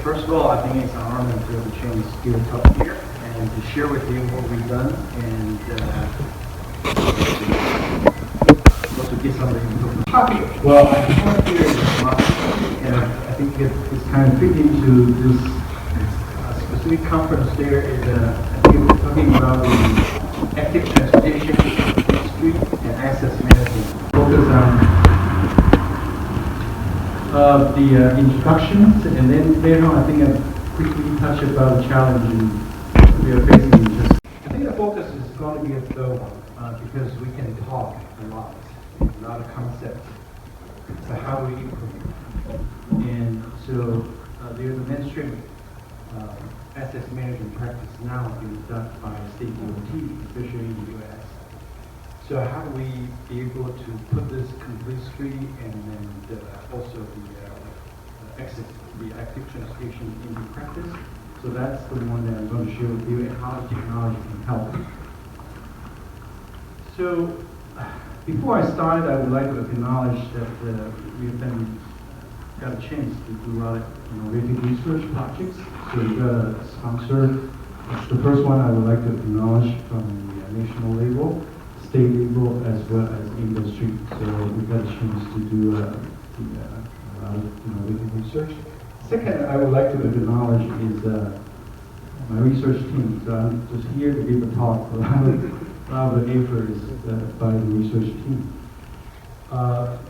first of all, I think it's an honor to have a chance to talk here and to share with you what we've done and also get somebody into the topic. Well, I have here this month, and I think it's kind of fit into this specific conference there is, I think we're talking about the active transportation industry and access management. Focus on the introductions, and then later on I think I'll quickly touch about the challenge we are facing. I think the focus is going to be a third one because we can talk a lot of concepts. So how do we implement? And so there's a mainstream asset management practice now being done by state DOT, especially in the U.S. So how do we be able to put this complete street and then also the active transportation into practice? So that's the one that I'm going to share with you and how technology can help. So before I start, I would like to acknowledge that we've got a chance to do a lot of innovative research projects. So we got a sponsor. The first one I would like to acknowledge from the national level, state level, as well as industry. So we got a chance to do a lot of innovative research. Second, I would like to acknowledge is my research team. So I'm just here to give a talk. A lot of the effort is by the research team.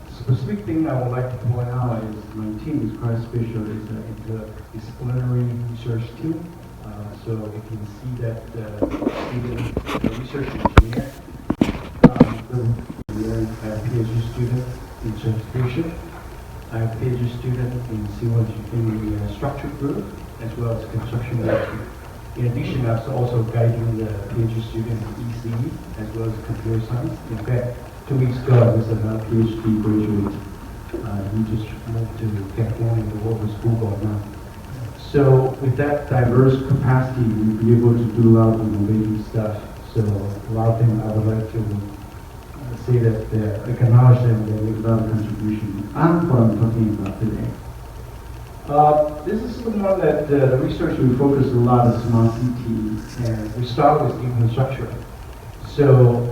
Specific thing I would like to point out is my team is quite special. It's a interdisciplinary research team. So you can see that the research engineer, I have a PhD student in transportation. I have a PhD student in civil engineering structure group, as well as construction management. In addition, I was also guiding the PhD student in ECE, as well as computer science. In fact, 2 weeks ago, I was a PhD graduate. He just moved to California to work with Google now. So with that diverse capacity, we'll be able to do a lot of innovative stuff. So a lot of things I would like to say that acknowledge them, they make a lot of contribution. And what I'm talking about today. This is the one that the research we focus a lot on smart city, and we start with infrastructure. So,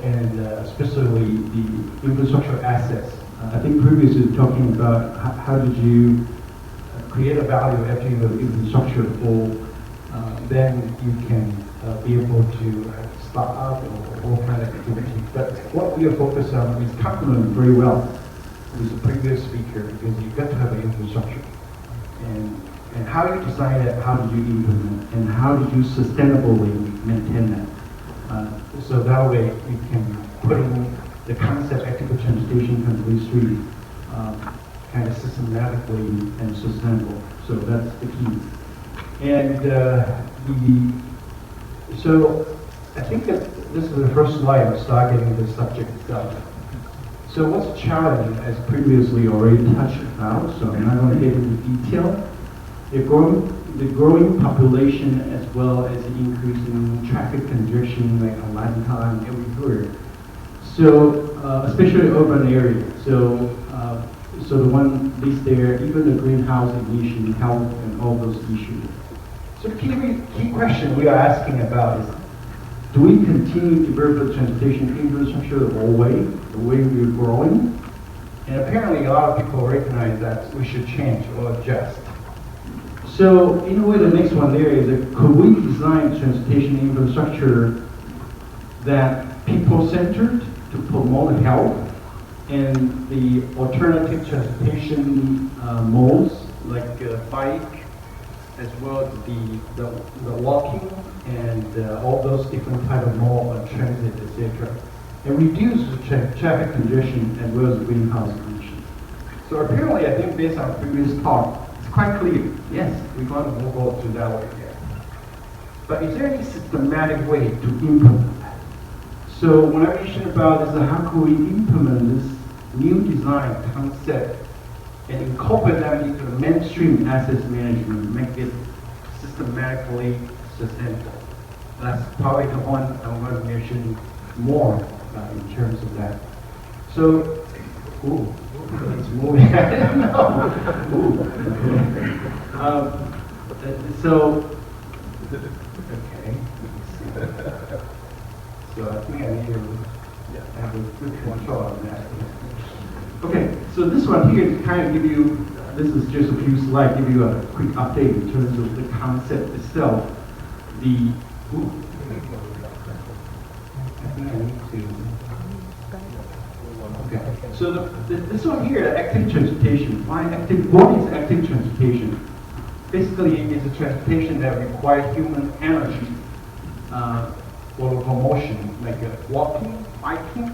and especially the infrastructure assets. I think previously talking about how did you create a value after you have infrastructure full, then you can be able to start up or all kind of activity. But what we are focused on is complement very well with the previous speaker, because you've got to have an infrastructure. And how you design it, how did you implement, and how did you sustainably maintain that? So that way you can put in the concept active transportation complete street kind of systematically and sustainable. So that's the key. And so I think that this is the first slide I'll start getting the subject itself. So what's the challenge, as previously already touched about, so I'm not going to get into detail. The growing population, as well as the increasing traffic congestion, like a lot of time everywhere. So especially urban areas. So so the one listed there, even the greenhouse emission, health, and all those issues. So the key question we are asking about is, do we continue to develop the transportation infrastructure the way we're growing? And apparently a lot of people recognize that we should change or adjust. So in a way, the next one there is that could we design transportation infrastructure that people-centered to promote health and the alternative transportation modes like bike, as well as the walking and all those different type of mode of transit, etc. And reduce the traffic congestion as well as greenhouse emissions. So apparently, I think based on previous talk, quite clear. Yes, we're going to move on to that way here. But is there any systematic way to implement that? So when I mentioned about is how can we implement this new design concept and incorporate them into the mainstream assets management, make it systematically sustainable. That's probably the one I'm going to mention more in terms of that. So, it's moving. So, okay. So I think I need to have a good control on that. Okay, so this one here is kind of give you, this is just a few slides, give you a quick update in terms of the concept itself. The, I think I need to, okay. So this one here, active transportation. What is active transportation? Basically, it's a transportation that requires human energy for locomotion, like walking, biking.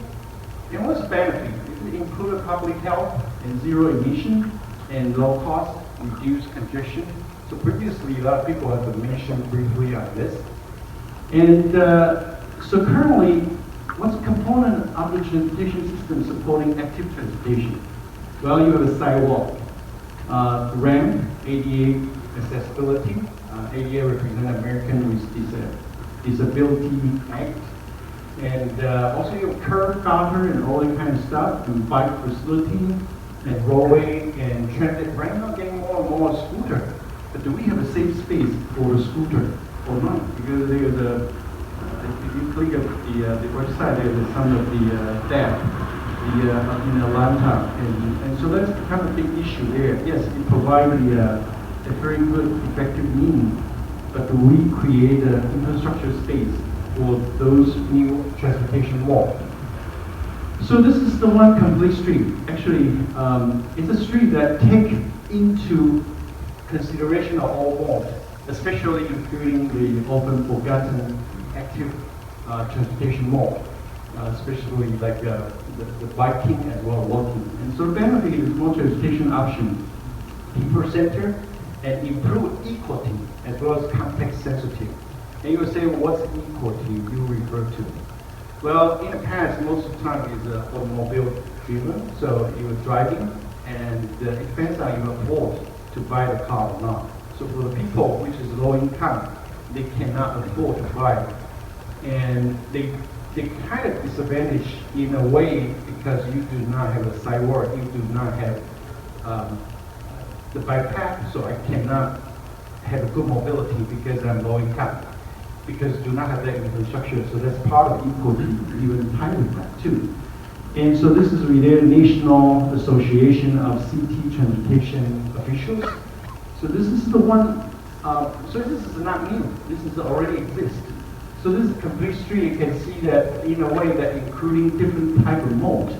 And what's the benefit? It improves public health and zero emission and low cost, reduce congestion. So previously, a lot of people have mentioned briefly on this. And so currently, what's a component of the transportation system supporting active transportation? Well, you have a sidewalk, ramp, ADA accessibility. ADA represents American with Disability Act. And also you have curb, gutter, and all that kind of stuff, and bike facility, and roadway, and transit. Right now, getting more and more scooter. But do we have a safe space for the scooter or not? Because there's a, if you click at the website, there's some of the theft in Atlanta, and so that's kind of a big issue there. Yes, it provides a very good, effective means, but do we create an infrastructure space for those new transportation modes? So this is the one complete street. Actually, it's a street that takes into consideration of all modes, especially including the often forgotten active transportation mode, especially like the biking as well as walking. And so the benefit is more transportation option, people center, and improve equity as well as context sensitive. And you will say, what's equity you refer to? Well, in the past, most of the time is automobile driven, so you're driving, and it depends on you afford to buy the car or not. So for the people which is low income, they cannot afford to buy it. And they kind of disadvantage in a way because you do not have a sidewalk, you do not have the bike path, so I cannot have a good mobility because I'm low income, because do not have that infrastructure. So that's part of equity, even tied with that too. And so this is related National Association of City Transportation Officials. So this is the one, so this is not new, this is already exists. So this is a complete street. You can see that in a way that including different type of modes,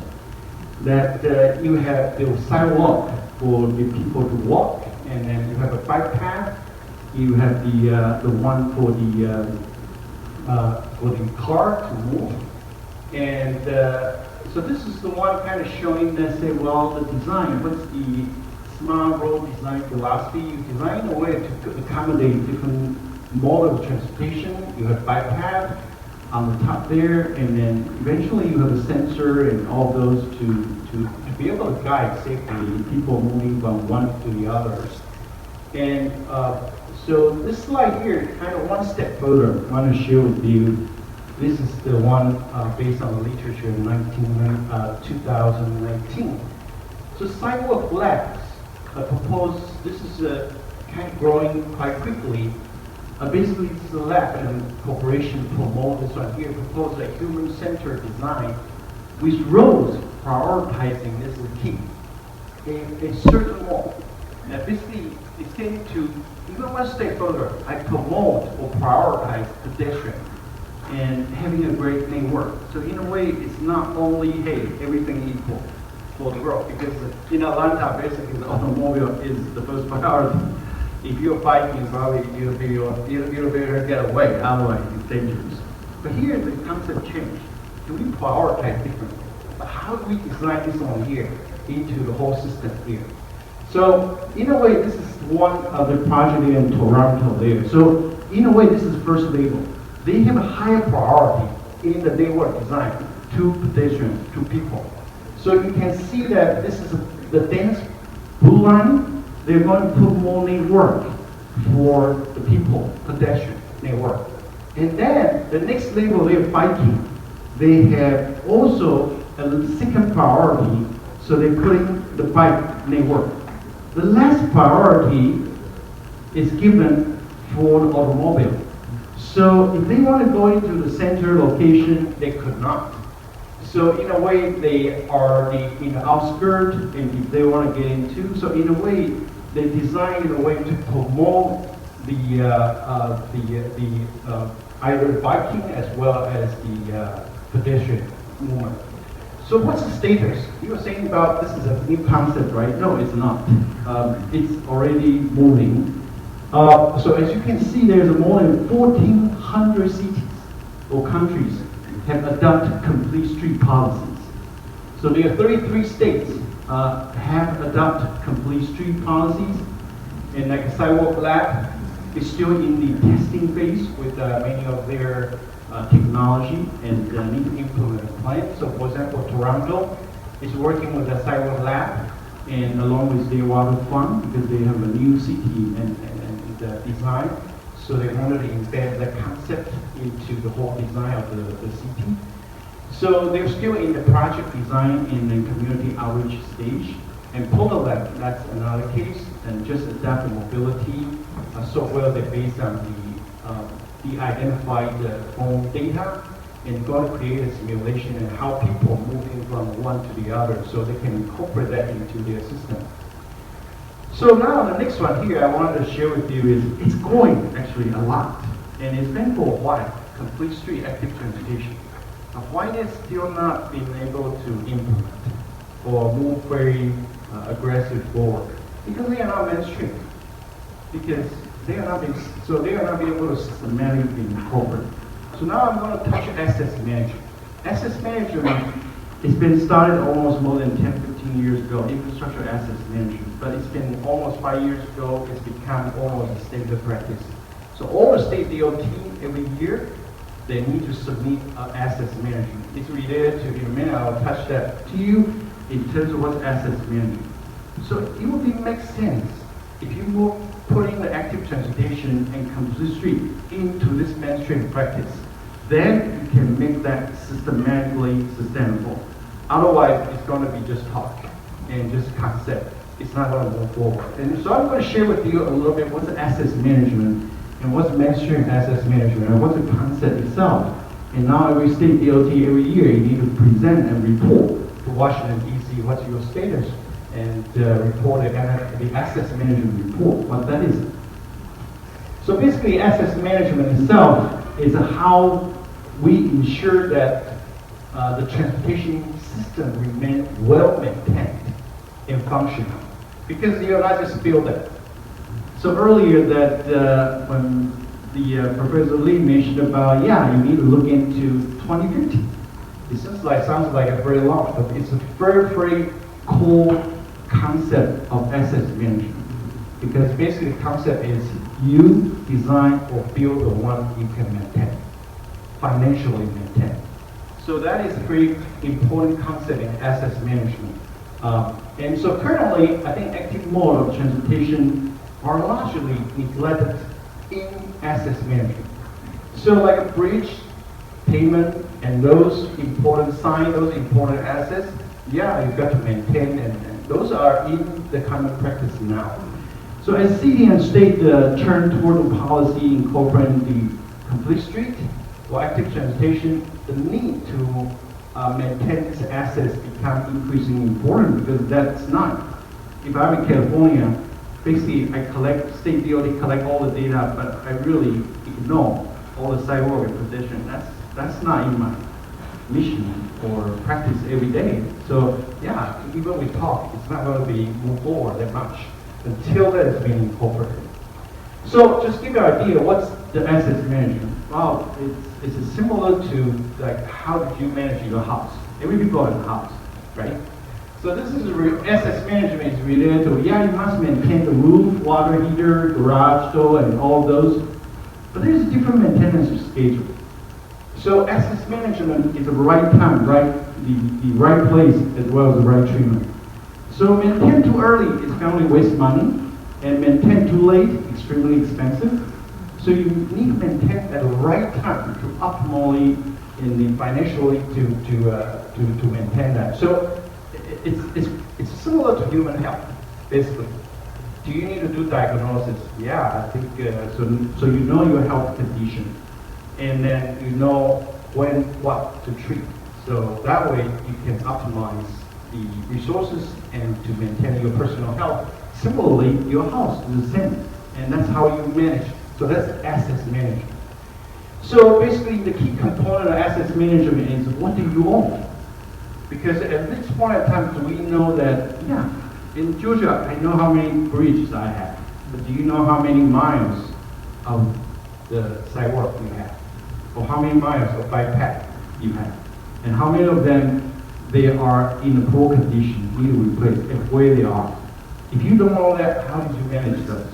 that you have the sidewalk for the people to walk, and then you have a bike path, you have the one for the car to move, and so this is the one kind of showing that say, well, the design, what's the smart road design philosophy? You design a way to accommodate different mode of transportation. You have bike path on the top there, and then eventually you have a sensor and all those to be able to guide safely people moving from one to the others. And so this slide here, kind of one step further, I want to share with you. This is the one based on the literature in 2019. So sidewalk labs proposed, this is kind of growing quite quickly. Basically, this is a lab and corporation promote this one here, proposed a human-centered design with roads prioritizing, this is key, a certain mode. And basically, it's getting to even one step further. I promote or prioritize pedestrian and having a great network. So in a way, it's not only, hey, everything equal for the road, because in Atlanta, basically, the automobile is the first priority. If you're biking, probably you better get away, otherwise it's dangerous. But here the concept changed. Do we prioritize differently? But how do we design this one here into the whole system here? So in a way, this is one of the project in Toronto there. So in a way, this is the first label. They have a higher priority in the network design to pedestrians, to people. So you can see that this is the dense blue line. They're going to put more network for the people, pedestrian network. And then the next level, they're biking. They have also a second priority, so they're putting the bike network. The last priority is given for the automobile. So if they want to go into the center location, they could not. So in a way, they are in the outskirts, and if they want to get into, so in a way, they design in a way to promote either biking as well as the pedestrian movement. So what's the status? You were saying about this is a new concept, right? No, it's not. It's already moving. So as you can see, there's more than 1,400 cities or countries have adopted complete street policies. So there are 33 states have adopted complete street policies, and like Sidewalk Lab is still in the testing phase with many of their technology and need to implement a plan. So for example, Toronto is working with the Sidewalk Lab and along with their water fund because they have a new city and design. So they wanted to embed that concept into the whole design of the city. So they're still in the project design and the community outreach stage. And Polar Lab, that's another case, and just adaptive mobility software that based on the identified phone data and going to create a simulation and how people are moving from one to the other so they can incorporate that into their system. So now the next one here I wanted to share with you is it's growing actually a lot, and it's been for a while, complete street active transportation. Now why they're still not being able to implement or move very aggressive forward? Because they are not mainstream. Because they are not being able to systematically incorporate. So now I'm going to touch asset management. Asset management it's been started almost more than 10, 15 years ago, infrastructure assets management, but it's been almost 5 years ago, it's become almost a standard practice. So all the state DOT every year, they need to submit assets management. It's related to, in a minute I'll touch that to you in terms of what's assets management. So it would make sense if you will put in the active transportation and complete street into this mainstream practice, then you can make that systematically sustainable. Otherwise, it's going to be just talk and just concept. It's not going to move forward. And so I'm going to share with you a little bit what's assets management and what's mainstream assets management and what's the concept itself. And now every state DOT every year you need to present and report to Washington DC what's your status and report the assets management report, what that is. So basically assets management itself is how we ensure that the transportation system remains well maintained and functional. Because you're not just build it. So earlier that when the Professor Lee mentioned about, you need to look into 2050. It sounds like a very long, but it's a very, very cool concept of assets management. Because basically the concept is you design or build the one you can maintain, financially maintain. So that is a very important concept in assets management. And so currently, I think active mode of transportation are largely neglected in assets management. So like a bridge, payment, and those important signs, those important assets, you've got to maintain, and those are in the common practice now. So as city and state turn toward the policy incorporating the complete street or active transportation, the need to maintain these assets become increasingly important because that's not. If I'm in California, basically I collect, state DOT collect all the data, but I really ignore all the sidewalk and pedestrian. That's not in my mission or practice every day. So even we talk, it's not going to be move forward that much until that is being incorporated. So just give you an idea, what's the assets management? Well, it's similar to like how did you manage your house? Every people have a house, right? So this is assets management is related to, you must maintain the roof, water heater, garage door, and all those. But there's a different maintenance schedule. So assets management is the right time, the right place, as well as the right treatment. So maintain too early is going to waste money, and maintain too late, extremely expensive. So you need to maintain at the right time to optimally and financially to maintain that. So it's similar to human health, basically. Do you need to do diagnosis? Yeah, I think so you know your health condition, and then you know when what to treat. So that way you can optimize the resources and to maintain your personal health. Similarly, your house is the same, and that's how you manage. So that's assets management. So basically, the key component of assets management is what do you own? Because at this point in time, we know that, yeah, in Georgia, I know how many bridges I have, but do you know how many miles of the sidewalk you have? Or how many miles of bike path you have? And how many of them, they are in a poor condition, need to replace, and where they are? If you don't know that, how did you manage those?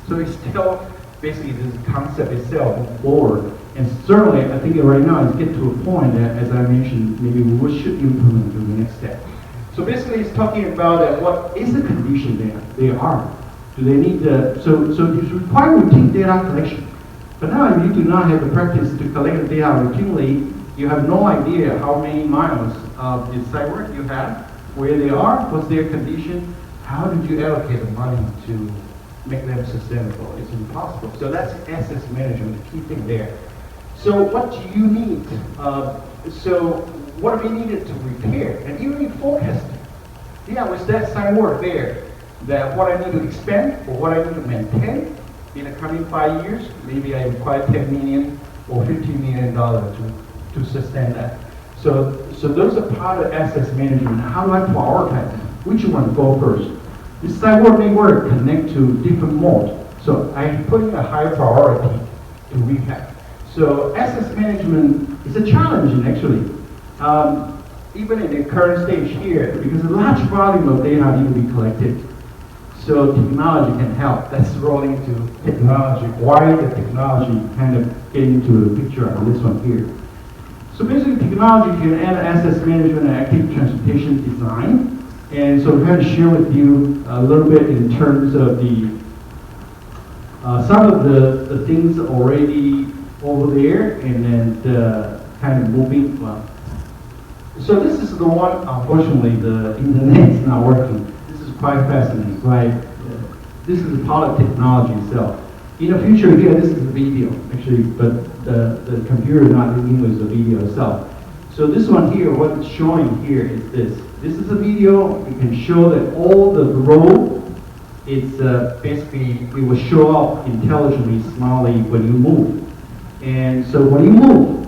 So it's still, basically, this concept itself move forward. And certainly, I think right now it's get to a point that, as I mentioned, maybe we should implement to the next step. So basically, it's talking about what is the condition they are. Do they need so it's required routine data collection. But now, if you do not have the practice to collect the data routinely, you have no idea how many miles of the sidewalk you have, where they are, what's their condition, how did you allocate the money to make them sustainable? It's impossible. So that's assets management, the key thing there. So what do you need? So what do we needed to repair? And even forecasting. Yeah, with that sidewalk there, that what I need to expand or what I need to maintain in the coming 5 years, maybe I require $10 million or $15 million to sustain that. So those are part of assets management. How do I prioritize them? Which one to go first? This sidewalk network connect to different modes. So I'm putting a higher priority to rehab. So assets management is a challenge actually. Even in the current stage here, because a large volume of data need to be collected. So technology can help. Let's roll into technology. Why the technology kind of get into the picture on this one here. So basically technology can add assets management and active transportation design. And so we're going to share with you a little bit in terms of the some of the things already over there, and then the kind of moving. Well, so this is the one. Unfortunately, the internet is not working. This is quite fascinating, right? This is the part of technology itself. In the future, again, this is a video actually, but the computer is not dealing with the video itself. So this one here, what it's showing here is this. This is a video. You can show that all the road. It's basically it will show up intelligently, smartly when you move. And so when you move,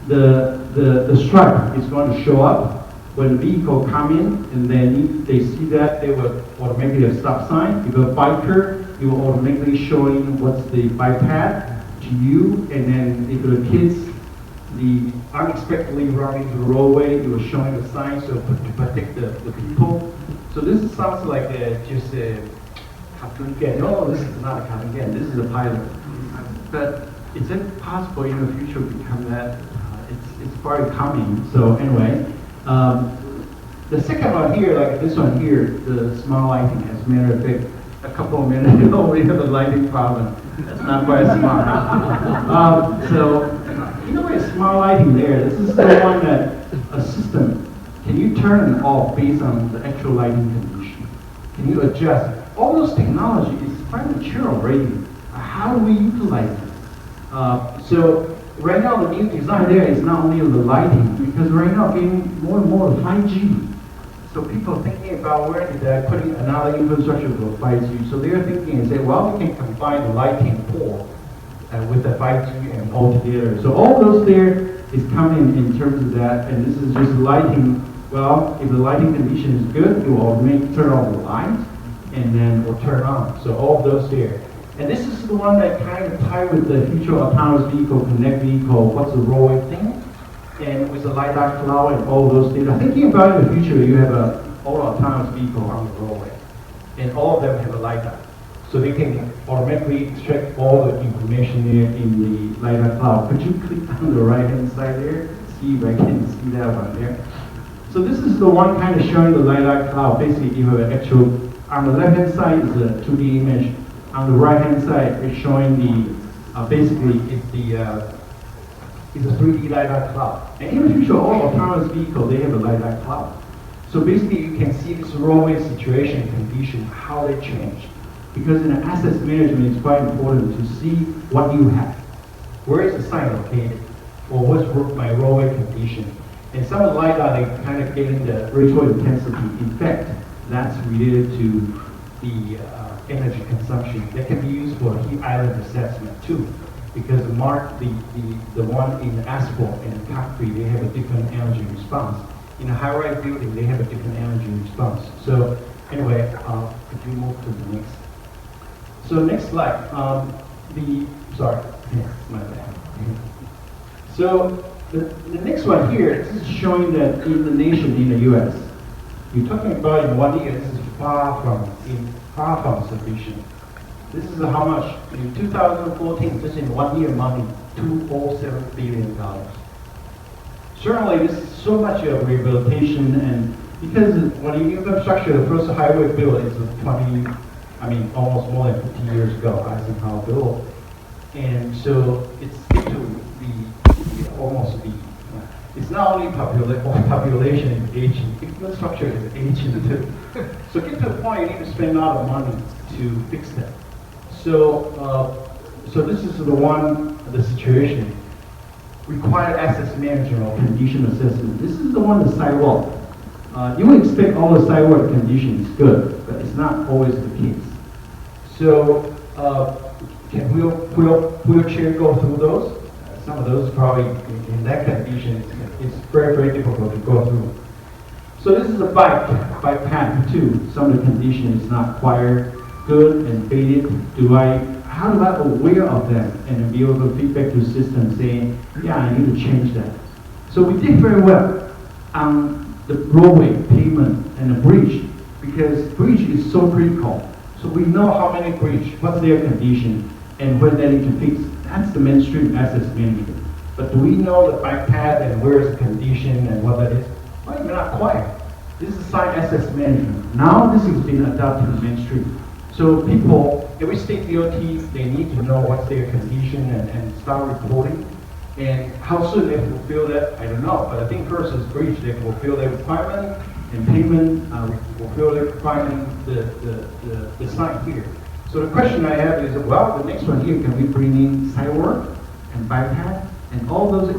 the stripe is going to show up when the vehicle come in, and then they see that, they will automatically have stop sign. If you're a biker, it will automatically showing what's the bike path to you, and then if the kids, the unexpectedly running the roadway, it was showing the sign so to protect the people. So this sounds like just a cartoon game. No, this is not a cartoon game. This is a pilot. But it's impossible in the future to become that. It's probably coming. So anyway, the second one here, like this one here, the smart lighting. As a matter of fact, a couple of minutes ago we have a lighting problem. That's not quite smart. So you know, a smart lighting there. This is the one that a system. Can you turn it off based on the actual lighting condition? Can you adjust? All those technology is quite mature already. How do we utilize it? So right now the new design there is not only the lighting, because right now getting more and more 5G. So people are thinking about where they're putting another infrastructure for 5G. So they're thinking and say, well, we can combine the lighting pole with the 5G and all together. So all those there is coming in terms of that, and this is just lighting. Well, if the lighting condition is good, it will turn off the light, and then will turn on. So all of those there. And this is the one that kind of tie with the future autonomous vehicle, connect vehicle, what's the roadway thing, and with the LiDAR cloud and all those things. Thinking about in the future, you have all autonomous vehicle on the roadway, and all of them have a LiDAR. So they can automatically extract all the information there in the LiDAR cloud. Could you click on the right-hand side there? See if I can see that one there. So this is the one kind of showing the LiDAR cloud. Basically, you have an actual, on the left-hand side is a 2D image. On the right-hand side, it's showing the, basically, it's a 3D LiDAR cloud. And in the future, all autonomous vehicles, they have a LiDAR cloud. So basically, you can see this roadway situation, condition, how they change. Because in asset management, it's quite important to see what you have. Where is the sign located? Or what's my roadway condition? And some of the LiDAR, they kind of get into ritual intensity. In fact, that's related to the energy consumption. That can be used for heat island assessment too. Because the one in asphalt and concrete, they have a different energy response. In a high-rise building, they have a different energy response. So anyway, if you move to the next. So next slide. My bad. So the next one here, this is showing that in the nation, in the U.S., you're talking about in 1 year, this is far from sufficient. This is how much, in 2014, just in 1 year money, $2.7 billion. Certainly, this is so much of rehabilitation, and because when you infrastructure, the first highway bill is almost more than 50 years ago, Eisenhower bill. And so it's it's not only population is aging, infrastructure is aging too. So get to the point you need to spend a lot of money to fix that. So this is the situation. Required assets management or condition assessment. This is the one, the sidewalk. You would expect all the sidewalk condition is good, but it's not always the case. So can wheelchair go through those? Some of those probably in that condition, it's very, very difficult to go through. So this is a bike path too. Some of the condition is not quite good and faded. How do I aware of them and then be able to feedback to the system saying, yeah, I need to change that. So we did very well on the roadway, pavement, and the bridge, because bridge is so critical. So we know how many bridge, what's their condition, and when they need to fix. That's the mainstream assets management. But do we know the bike path and where is the condition and what that is? Well, we're not quite. This is site assets management. Now this has been adopted in mainstream. So people, every state DOT, they need to know what's their condition and start reporting. And how soon they fulfill that, I don't know. But I think first is bridge, they fulfill their requirement, and payment fulfill their requirement, the site here. So the question I have is, well, the next one here, can we bring in sidewalk and bike path and all those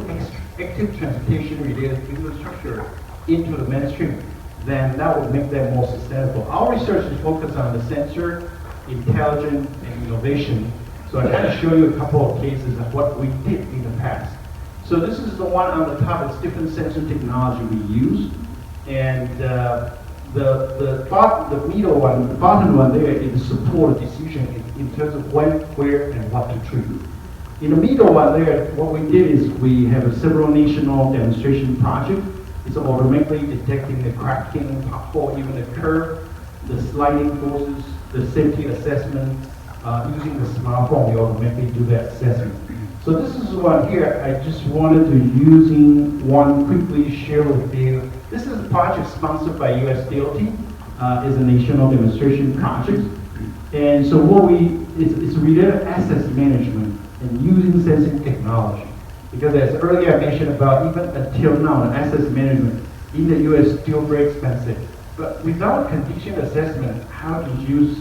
active transportation related infrastructure into the mainstream? Then that would make them more sustainable. Our research is focused on the sensor, intelligence, and innovation. So I kind of show you a couple of cases of what we did in the past. So this is the one on the top. It's different sensor technology we use. And the middle one, the bottom one there is support decision in terms of when, where, and what to treat. In the middle one there, what we did is we have a several national demonstration project. It's automatically detecting the cracking, pothole, even the curve, the sliding forces, the safety assessment. Using the smartphone, we automatically do that assessment. So this is one here. I just wanted to using one quickly share with you. This is a project sponsored by US DOT. It's a national demonstration project. And so it's related to assets management and using sensing technology. Because as earlier I mentioned about, even until now, the assets management in the US is still very expensive. But without condition assessment, how do you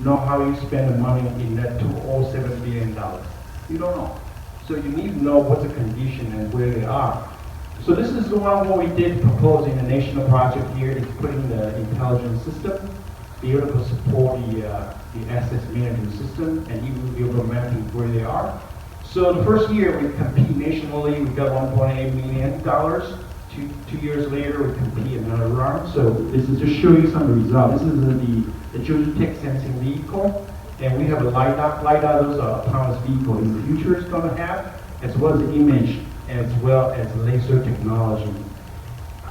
know how you spend the money in that $2.7 billion? You don't know. So you need to know what the condition and where they are. So this is the one what we did propose in the national project here is putting the intelligence system, be able to support the assets management system, and even be able to map where they are. So the first year we compete nationally, we got $1.8 million. 2 years later, we compete another round. So this is to show you some results. This is the geotech sensing vehicle, and we have a LiDAR. LiDAR, those are autonomous vehicle in the future is going to have, as well as the image, as well as laser technology.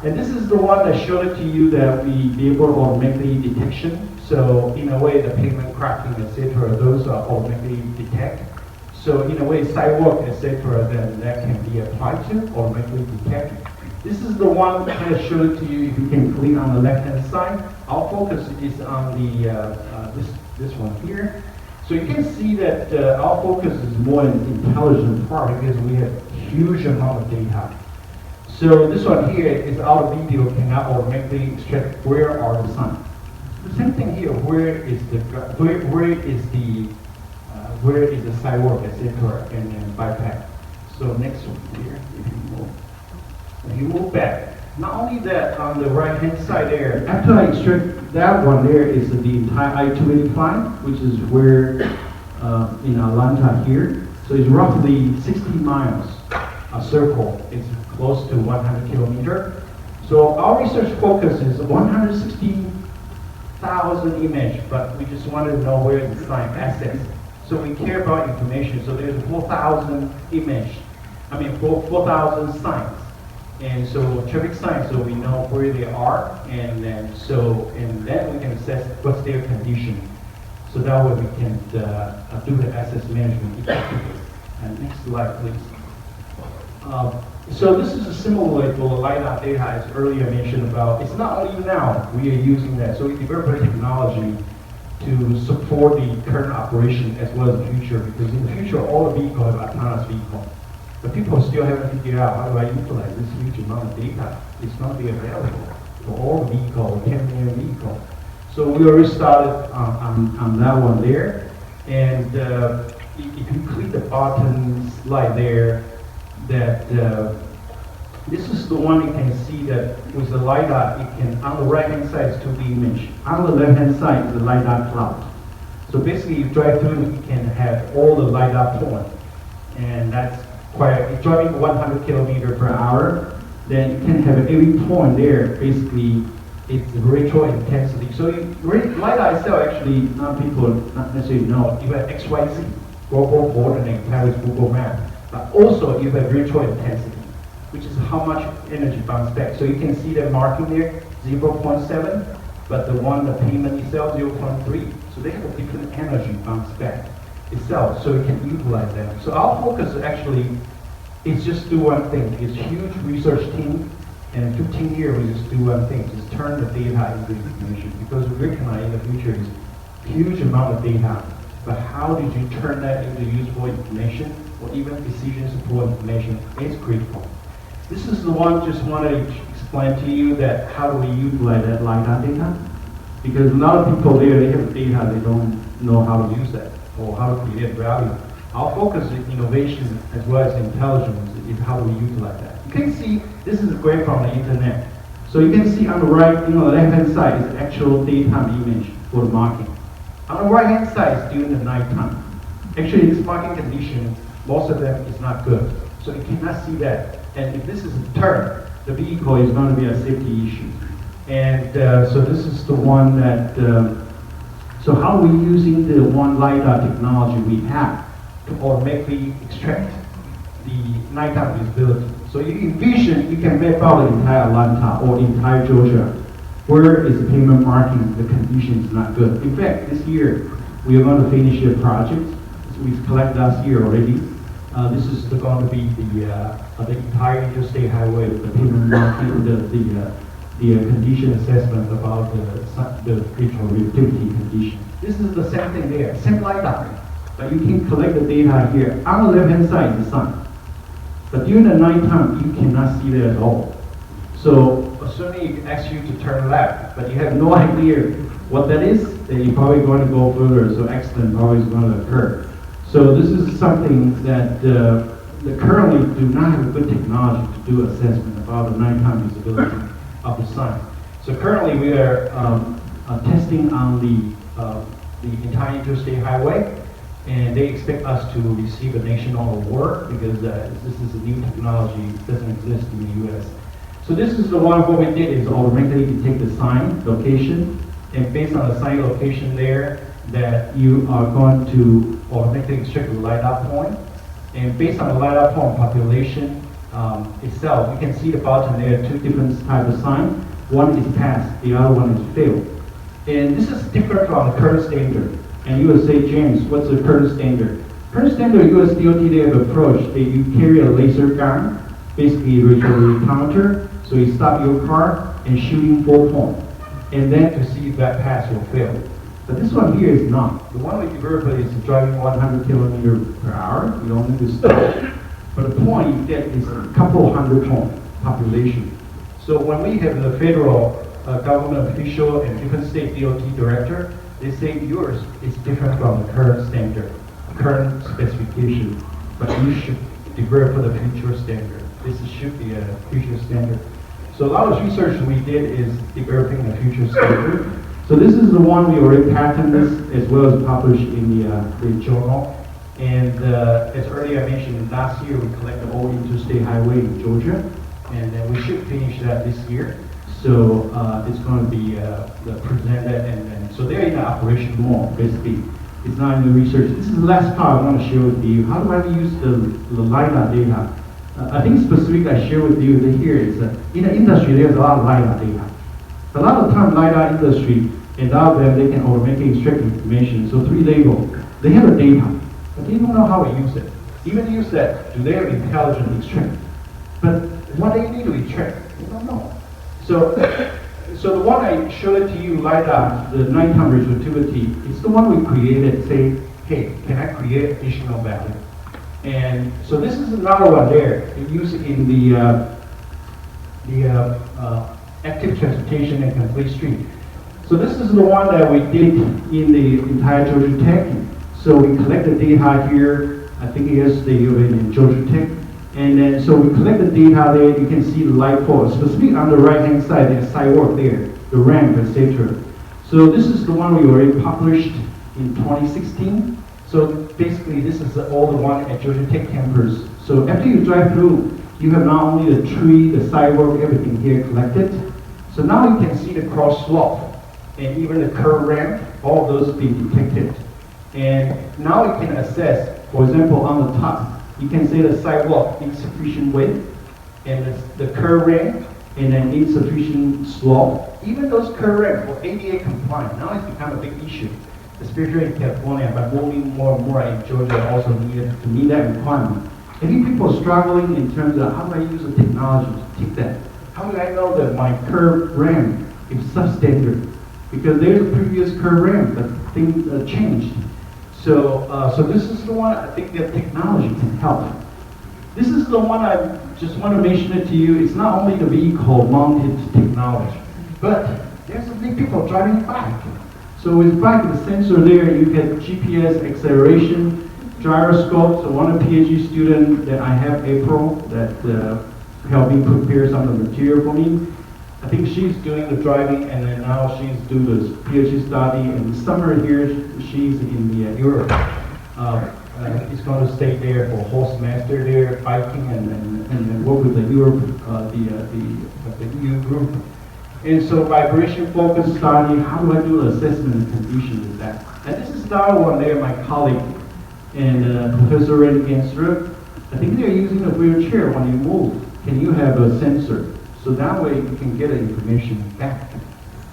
And this is the one that showed it to you that we be able to automatically detection. So in a way, the pavement cracking, etc., those are automatically detect. So in a way, sidewalk, etc., then that can be applied to automatically detect. This is the one that I showed it to you. If you can click on the left-hand side, our focus is on the this one here. So you can see that our focus is more in the intelligent part because we have huge amount of data. So this one here is our video cannot automatically extract where are the signs. The same thing here, where is the sidewalk, etc., and then bypass. So next one here, if you move back. Not only that, on the right hand side there, after I extract that one there is the entire I-285, which is where in Atlanta here. So it's roughly 60 miles a circle. It's close to 100 kilometers. So our research focus is 160,000 images, but we just wanted to know where the sign assets. So we care about information. So there's 4,000 images. 4,000 signs. And so traffic signs, so we know where they are, and then we can assess what's their condition. So that way we can do the asset management effectively. And next slide, please. So this is a similar for the LiDAR data as earlier mentioned about. It's not only now we are using that. So we developed a technology to support the current operation as well as the future, because in the future all the vehicles have autonomous vehicles. But people still haven't figured out how do I utilize this huge amount of data. It's going to be available for all the vehicles, 10 million vehicles. So we already started on that one there. And if you click the bottom slide there, that this is the one you can see that with the LiDAR, it can, on the right hand side is 2D image. On the left hand side is the LiDAR cloud. So basically you drive through, you can have all the LiDAR points. And that's quite, driving 100 kilometers per hour, then you can have every point there, basically it's retro intensity. So LiDAR itself actually, people not necessarily know, you have XYZ, global coordinate, Paris Google Map, but also you have retro intensity, which is how much energy bounce back. So you can see the marking there, 0.7, but the payment itself, 0.3. So they have a different energy bounce back itself, so we can utilize them. So our focus actually is just do one thing. It's a huge research team, and in 15 years we just do one thing, just turn the data into information, because we recognize in the future is huge amount of data, but how did you turn that into useful information, or even decision support information is critical. This is the one just want to explain to you that how do we utilize that LiDAR data, because a lot of people there, they have data, they don't know how to use that, or how to create value. Our focus is innovation as well as intelligence is how we utilize that. You can see this is a graph from the internet. So you can see on the right, the left hand side is actual daytime image for the marking. On the right hand side is during the nighttime. Actually, this marking condition, most of them is not good. So you cannot see that. And if this is a turn, the vehicle is going to be a safety issue. And so this is the one that. So how are we using the one LiDAR technology we have to automatically extract the nighttime visibility? So you envision, you can map out the entire Atlanta or entire Georgia. Where is the pavement marking, the condition is not good. In fact, this year, we are going to finish a project. We've collected last year already. This is going to be the entire interstate highway, the pavement marking, the condition assessment about the visual reactivity condition. This is the same thing there, same LiDAR, but you can collect the data here. On the left hand side is the sun, but during the nighttime you cannot see that at all. So assuming it asks you to turn left, but you have no idea what that is, then you're probably going to go further, so accident probably is going to occur. So this is something that currently do not have a good technology to do assessment about the nighttime visibility of the sun. So currently we are testing on the entire interstate highway, and they expect us to receive a national award because this is a new technology, it doesn't exist in the US. So this is the one, what we did is automatically detect the sign location, and based on the sign location there, that you are going to automatically extract the LiDAR point, and based on the LiDAR point population itself, you can see the bottom there, two different types of signs. One is passed, the other one is failed. And this is different from the current standard. And you will say, James, what's the current standard? Current standard, US DOT, they have approach that you carry a laser gun, basically a visual counter, so you stop your car and shooting 4 points, and then to see if that pass will fail. But this one here is not. The one we developed is driving 100 kilometers per hour. You don't need to stop. But the point you get is a couple hundred point population. So when we have the federal government official and different state DOT director, they say yours is different from the current standard, current specification, but you should develop for the future standard. This should be a future standard. So a lot of research we did is developing a future standard. So this is the one we already patented this, as well as published in the journal. And as earlier mentioned, last year we collected all interstate highway in Georgia, and we should finish that this year. So it's going to be presented, and so they're in the operation mode, basically. It's not in the research. This is the last part I want to share with you. How do I use the LiDAR data? I think specific I share with you here is in the industry there's a lot of LiDAR data. A lot of time LiDAR industry, and out there they can automatically extract information. So 3 level, they have the data, but they don't know how to use it. Even use that, do they have intelligent extract? But what they need to extract, they don't know. So the one I showed it to you, LiDAR, the nighttime resolutivity, it's the one we created, say, hey, can I create additional value? And so this is another one there. We use it in the active transportation and complete street. So this is the one that we did in the entire Georgia Tech. So we collect the data here. I think yesterday you were in Georgia Tech. And then so we collect the data there. You can see the light pole. Specifically on the right hand side, there's sidewalk there, the ramp, etc. So this is the one we already published in 2016. So basically, this is all the one at Georgia Tech campus. So after you drive through, you have not only the tree, the sidewalk, everything here collected. So now you can see the cross slope and even the curb ramp, all of those being detected. And now you can assess, for example, on the top, you can say the sidewalk insufficient width, and the curb ramp, and then insufficient slope. Even those curb ramp for ADA compliant, now it's become a big issue. Especially in California, but moving more and more in Georgia also needed to meet that requirement. I think people are struggling in terms of how do I use the technology to take that? How do I know that my curb ramp is substandard? Because there's a previous curb ramp, but things changed. So this is the one I think that technology can help. This is the one I just want to mention it to you. It's not only the vehicle mounted technology, but there's big people driving bike. So with bike, the sensor there, you get GPS acceleration, gyroscope. So one of the PhD student that I have, April, that helped me prepare some of the material for me. I think she's doing the driving, and then now she's doing the PhD study. And the summer here, she's in Europe. He's going to stay there for a whole semester there, biking, and work with the Europe, the EU group. And so vibration focused study, how do I do the assessment and condition with that? And this is another one there, my colleague and Professor Randy Gensler. I think they're using a wheelchair when you move. Can you have a sensor? So that way you can get the information back.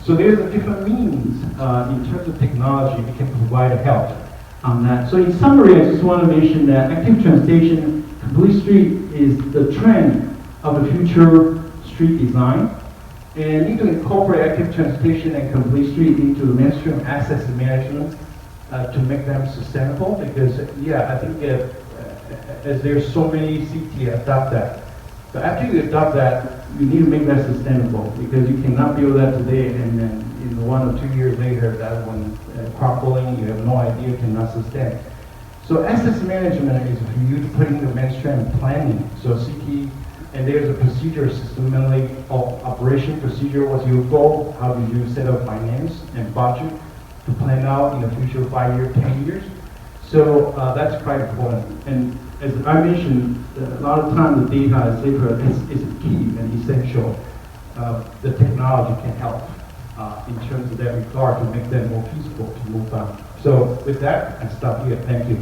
So there's a different means in terms of technology we can provide help on that. So in summary, I just want to mention that active transportation, complete street is the trend of the future street design. And need to incorporate active transportation and complete street into the mainstream assets management to make them sustainable. Because I think as there's so many cities adopt that. So after you adopt that, you need to make that sustainable because you cannot build that today and then in 1 or 2 years later that one crumbling, you have no idea, cannot sustain. So assets management is for you to put in the mainstream planning. So CT. And there's a procedure, systematic operation procedure. What's your goal? How do you set up finance and budget to plan out in the future 5 years, 10 years? So that's quite important. And as I mentioned, a lot of times the data, etc., is key and essential. The technology can help in terms of that regard to make them more feasible to move on. So with that, I stop here. Thank you.